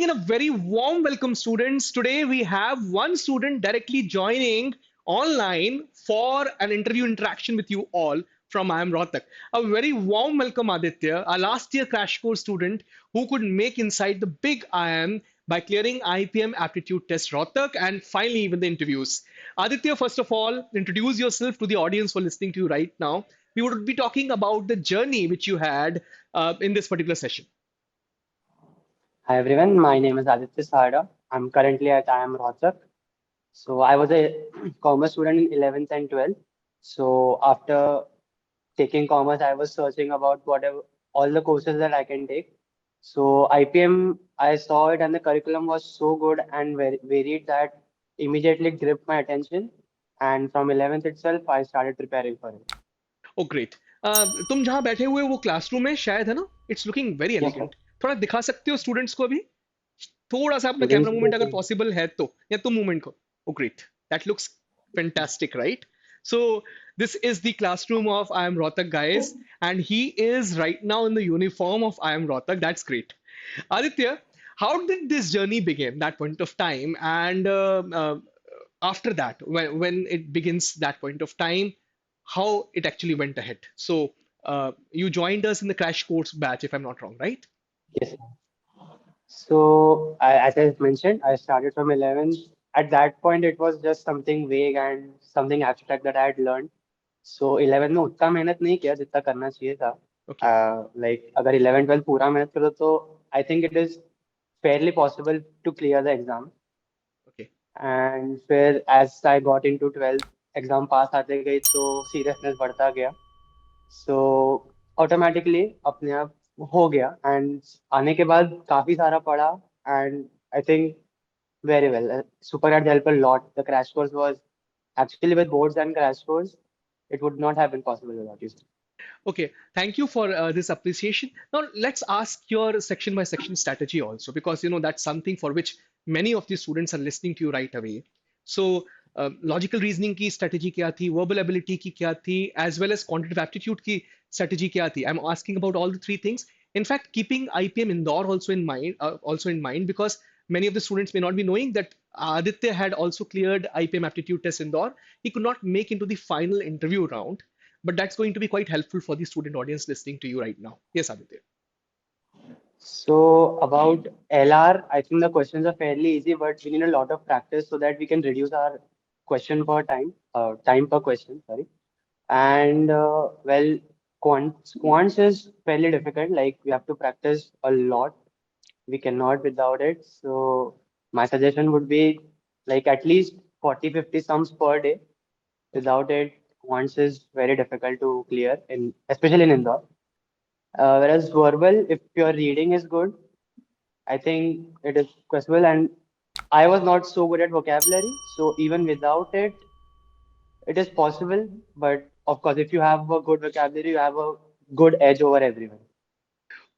evening and a very warm welcome, students. Today we have one student directly joining online for an interview interaction with you all from IIM Rohtak. A very warm welcome, Aditya, a last year crash course student who could make inside the big IIM by clearing IPM Aptitude Test Rohtak and finally even the interviews. Aditya, first of all, introduce yourself to the audience who are listening to you right now. We would be talking about the journey which you had in this particular session. Hi everyone, my name is Aditya Sahara. I'm currently at IIM Rohtak. So I was a commerce student in 11th and 12th. So after taking commerce, I was searching about whatever all the courses that I can take. So IPM, I saw it and the curriculum was so good and very varied that immediately gripped my attention. And from 11th itself, I started preparing for it. Oh great तुम जहां बैठे हुए हो वो classroom है शायद है ना it's looking very Yes, sir. Elegant थोड़ा दिखा सकते हो स्टूडेंट्स को अभी थोड़ा सा अपना कैमरा Students, मूवमेंट अगर पॉसिबल है तो या तुम मूवमेंट को oh great that looks fantastic right so this is the classroom of IIM Rohtak guys and he is right now in the uniform of IIM Rohtak. That's great. Aditya, how did this journey begin that point of time and after that when it begins that point of time how it actually went ahead. So you joined us in the crash course batch, if I'm not wrong, right? yes. So, as I mentioned, I started from 11th. At that point, it was just something vague and something abstract that I had learned. So, 11th में उतना मेहनत नहीं किया जितना करना चाहिए था. Okay. Like अगर 11th 12th पूरा मेहनत करो तो I think it is fairly possible to clear the exam. Okay. And फिर as I got into 12th, exam pass आते गई तो seriousness बढ़ता गया. सो ऑटोमेटिकली अपने आप हो गया एंड आने के बाद काफी सारा पढ़ा and I think very well. SuperGrads helped a lot. The crash course was actually with boards and crash course, it would not have been possible without you. Okay, thank you for this appreciation. Now let's ask your section by section strategy also, because you know that's something for which many of the students are listening to you right away. So logical reasoning की strategy क्या थी, verbal ability की क्या थी, as well as quantitative aptitude की strategy क्या थी. I'm asking about all the three things. In fact, keeping IPM Indore also in mind, because many of the students may not be knowing that Aditya had also cleared IPM Aptitude Test Indore. He could not make into the final interview round, but that's going to be quite helpful for the student audience listening to you right now. Yes, Aditya. So about LR, I think the questions are fairly easy, but we need a lot of practice so that we can reduce our question per time per question, sorry. And well, quants is fairly difficult. Like we have to practice a lot. We cannot without it. So my suggestion would be like at least 40-50 sums per day. Without it, once is very difficult to clear in especially in Indore. Whereas verbal, if your reading is good, I think it is possible. And I was not so good at vocabulary, so even without it, it is possible. But of course, if you have a good vocabulary, you have a good edge over everyone.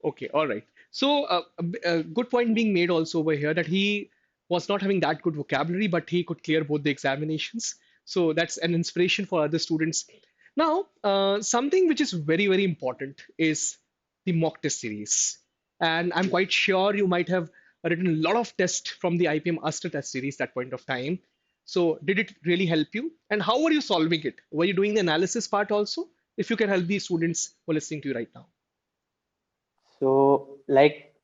Okay, all right. So, a good point being made also over here that he was not having that good vocabulary, but he could clear both the examinations. So, that's an inspiration for other students. Now, something which is very, very important is the mock test series. And I'm quite sure you might have written a lot of tests from the IPM Aster test series that point of time. So, did it really help you? And how were you solving it? Were you doing the analysis part also? If you can help the students who are listening to you right now. So, like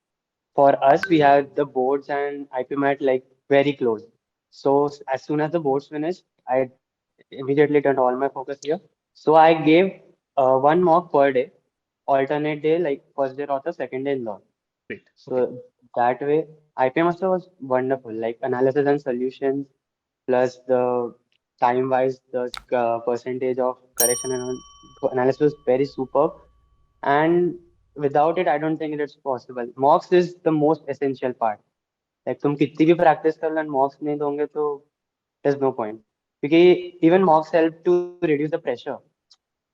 for us, we had the boards and IPMAT like very close. So as soon as the boards finished, I immediately turned all my focus here. So I gave one mock per day, alternate day, like first day Rota, second day law. Great. Okay. So that way, IPM also was wonderful, like analysis and solutions, plus the time-wise, the percentage of correction and all, analysis was very superb. And without it, I don't think it is possible. Mocks is the most essential part. Like तुम कितनी भी practice कर लो and mocks नहीं दोगे तो there's no point. क्योंकि even mocks help to reduce the pressure.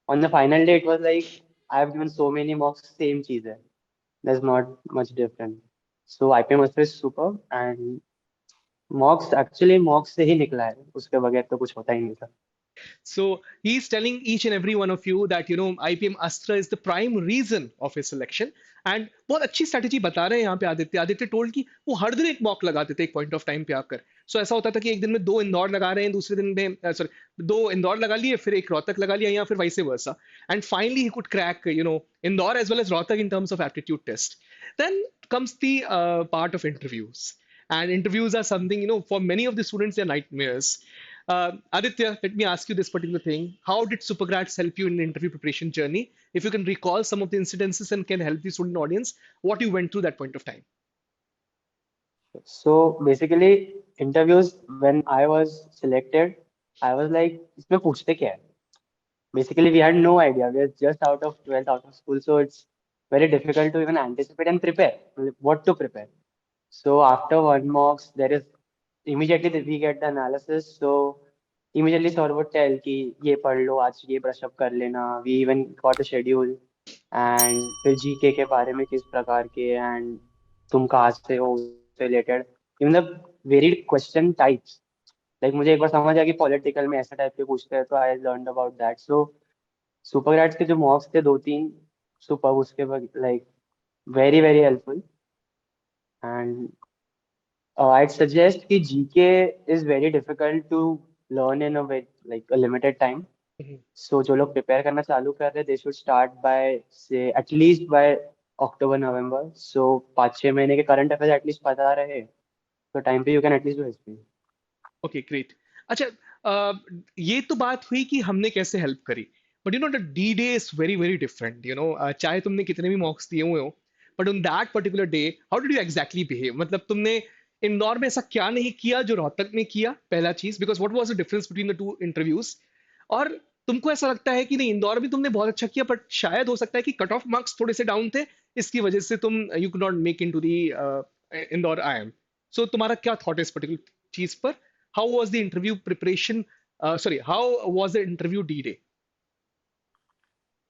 On the final day, it was like I have given so many mocks, same चीज है. There's not much different. So IPM is super and mocks actually mocks से ही निकला है. उसके बगैर तो कुछ होता ही नहीं था. So he's telling each and every one of you that IPM Astra is the prime reason of his selection. And बहुत अच्छी स्ट्रैटेजी बता रहे हैं यहाँ पे आदित्य टोल्ड कि वो हर दिन एक मॉक लगाते थे एक पॉइंट ऑफ टाइम पे आकर. सो ऐसा होता था कि एक दिन में दो इंदौर लगा रहे हैं, दूसरे दिन में सॉरी दो इंदौर लगा लिए, फिर एक रोहतक लगा लिया, या फिर vice versa. And finally he could crack Indore as well as Rohtak in terms of aptitude test. Then comes the part of interviews. And interviews are something, for many of the students, they're nightmares. Aditya, let me ask you this particular thing. How did SuperGrads help you in the interview preparation journey? If you can recall some of the incidences and can help the student audience, what you went through that point of time. So basically, interviews when I was selected, I was like, इसमें पूछते क्या है? Basically, we had no idea. We were just out of 12th out of school, so it's very difficult to even anticipate and prepare. What to prepare? So after one mocks, there is immediately that we get the analysis. So immediately sir would tell कि ये पढ़ लो आज ये brush up कर लेना. We even got a schedule and फिर GK के बारे में किस प्रकार के and तुम कहाँ से हो उससे related. Even the varied question types. Like मुझे एक बार समझ आया कि पॉलिटिकल में ऐसा टाइप के पूछते हैं तो आई लर्न अबाउट दैट. सो सुपरग्रेड्स के जो मॉक्स थे दो तीन सुपर उसके बाद like very very helpful. And I'd suggest कि GK is very difficult to learn in a way like a limited time. Mhm. So जो लोग prepare करना चालू कर रहे हैं, they should start by say at least by October November. So 5-6 महीने के current affairs at least पता रहे. तो time पे you can at least do history. Okay great. अच्छा, ये तो बात हुई कि हमने कैसे हेल्प करी. But the D day is very very different. चाहे तुमने कितने भी मॉक्स दिए हुए हो, but on that particular day how did you exactly behave. मतलब तुमने इंदौर में ऐसा क्या नहीं किया जो रोहतक में किया, पहला चीज. Because what was the difference between the two interviews. और तुमको ऐसा लगता है कि नहीं इंदौर में तुमने बहुत अच्छा किया, बट शायद हो सकता है कि कट ऑफ मार्क्स थोड़े से डाउन थे, इसकी वजह से तुम you could not make in to the Indore IIM. So तुम्हारा क्या थॉट है इस पर्टिकुलर चीज पर. How was the interview preparation? Sorry, how was the interview D-Day?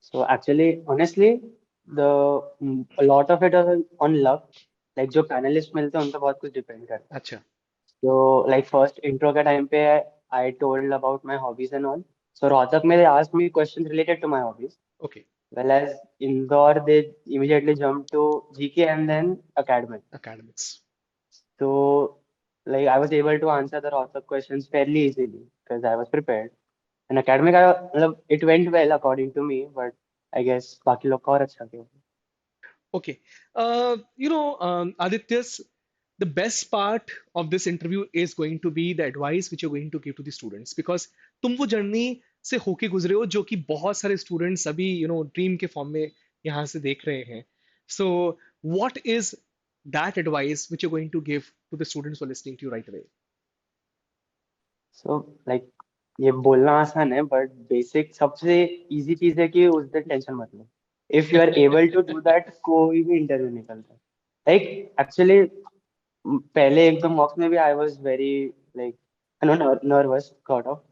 So actually, honestly, the a lot of it is on luck. Like जो panelists मिलते हैं उन पे बहुत कुछ depend करता है. अच्छा. So like first intro के time पे I told about my hobbies and all. So Rohtak में they asked me questions related to my hobbies. Okay. Whereas Indore they immediately jumped to GK and then academic. Academics. So like I was able to answer the Rohtak questions fairly easily because I was prepared. And academic मतलब it went well according to me, but I guess बाकी लोग का और अच्छा किया. Okay. Adityas, the best part of this interview is going to be the advice which you're going to give to the students, because तुम वो journey से होके गुजरे हो जो कि बहुत सारे स्टूडेंट्स अभी ड्रीम के फॉर्म में यहाँ से देख रहे हैं. So what is that advice which you're going to give to the students who are listening to you right away? So like ये बोलना आसान है but basic सबसे easy चीज है कि उस दिन टेंशन मत लो. If you are able to do that कोई भी इंटरव्यू निकलता है. Like actually पहले एक दो मॉक्स में भी I was very like nervous sort of.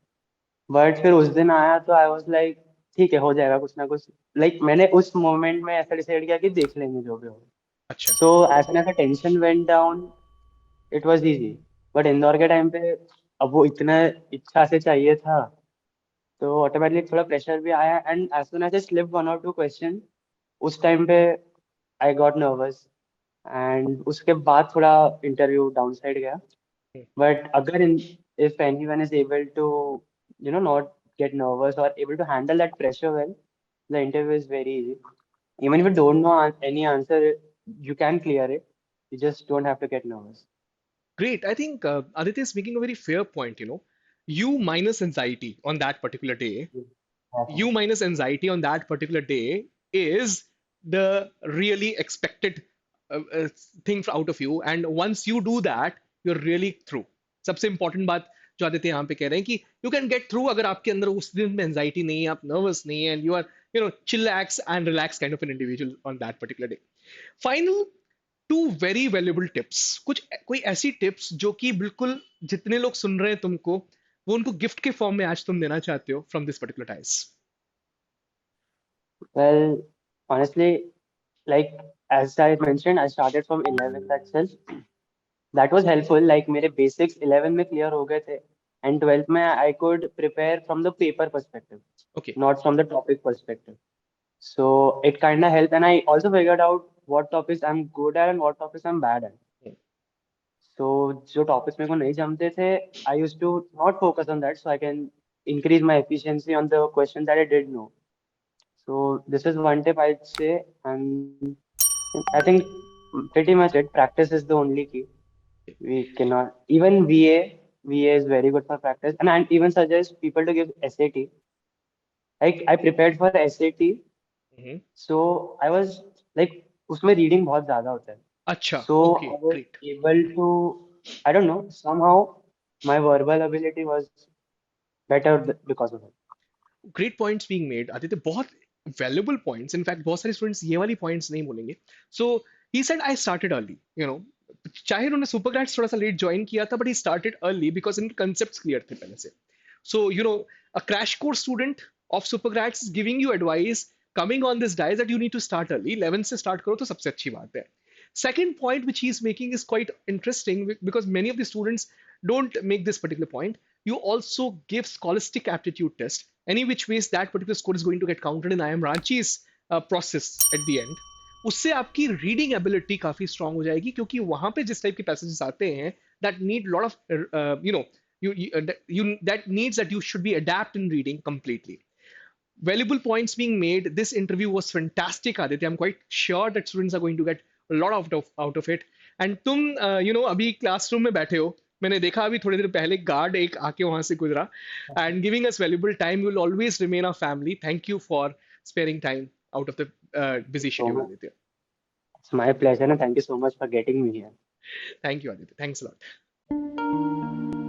But फिर उस दिन आया तो I was like ठीक है हो जाएगा कुछ ना कुछ. Like मैंने उस मोमेंट में ऐसा डिसाइड किया कि देख लेंगे जो भी हो. अच्छा. So as soon as the tension went down, it was easy. But Indore के टाइम पे अब वो इतना इच्छा से चाहिए था तो ऑटोमेटिकली थोड़ा प्रेशर भी आया. And as soon as I slip one और टू क्वेश्चन उस टाइम पे आई गॉट नर्वस. एंड उसके बाद थोड़ा इंटरव्यू डाउन साइड गया. बट अगर if anyone is able to not get nervous or able to handle that pressure well, the interview is very easy. Even if you don't know any answer, you can clear it. You just don't have to get nervous. Great. I think Aditya is making a very fair point. You minus anxiety on that particular day, Yeah. you minus anxiety on that particular day is the really expected thing out of you. And once you do that, you're really through. सबसे important बात जो आदित्य यहाँ पे कह रहे हैं कि you can get through अगर आपके अंदर उस दिन में anxiety नहीं है, आप nervous नहीं है, and you are chillax and relax kind of an individual on that particular day. Final two very valuable tips. कुछ कोई ऐसी टिप्स जो कि बिल्कुल जितने लोग सुन रहे हैं तुमको, वो उनको गिफ्ट के फॉर्म में आज तुम देना चाहते हो from this particular time. Well, honestly, like as I mentioned, I started from 11th itself. That was helpful. Like मेरे basics 11 में clear हो गए थे. and 12th में I could prepare from the paper perspective, Okay. not from the topic perspective. So it kind of helped, and I also figured out what topics I'm good at and what topics I'm bad at. Hmm. So जो topics मेरे को नहीं जमते थे, I used to not focus on that, so I can increase my efficiency on the questions that I did know. So this is one tip I'd say, and I think pretty much it. Practice is the only key. We cannot even VA is very good for practice, and I even suggest people to give SAT. Like I prepared for SAT, Hmm. so I was like उसमें reading बहुत ज़्यादा होता है. Acha. So I Okay. was Great. able to, I don't know, somehow my verbal ability was better because of it. Great points being made Aditya, बहुत valuable points, in fact बहुत सारे students ये वाली पॉइंट्स नहीं बोलेंगे. So he said I started early, चाहे उन्होंने super grades थोड़ा सा लेट ज्वाइन किया था, but he started early because इनके कंसेप्ट क्लियर थे पहले से. So a crash course student of super grades is giving you advice coming on this days that you need to start early. 11 से start करो तो सबसे अच्छी बात है. Second point which he is making is quite interesting because many of the students don't make this particular point. You also give scholastic aptitude test. Any which ways that particular score is going to get counted in IIM Ranchi's process at the end. उससे आपकी reading ability काफी strong हो जाएगी, क्योंकि वहां पे जिस type के पैसेजेस आते हैं that need lot of that needs that you should be adapt in reading completely. Valuable points being made. This interview was fantastic, Aditya. I'm quite sure that students are going to get a lot out of it. And तुम अभी classroom में बैठे हो. मैंने देखा अभी थोड़ी देर पहले गार्ड एक आके वहां से गुजरा and giving us valuable time. Will always remain a family. Thank you for sparing time out of the Thank busy you so schedule, much. Aditya. It's my pleasure, and thank you so much for getting me here. Thank you, Aditya. Thanks a lot.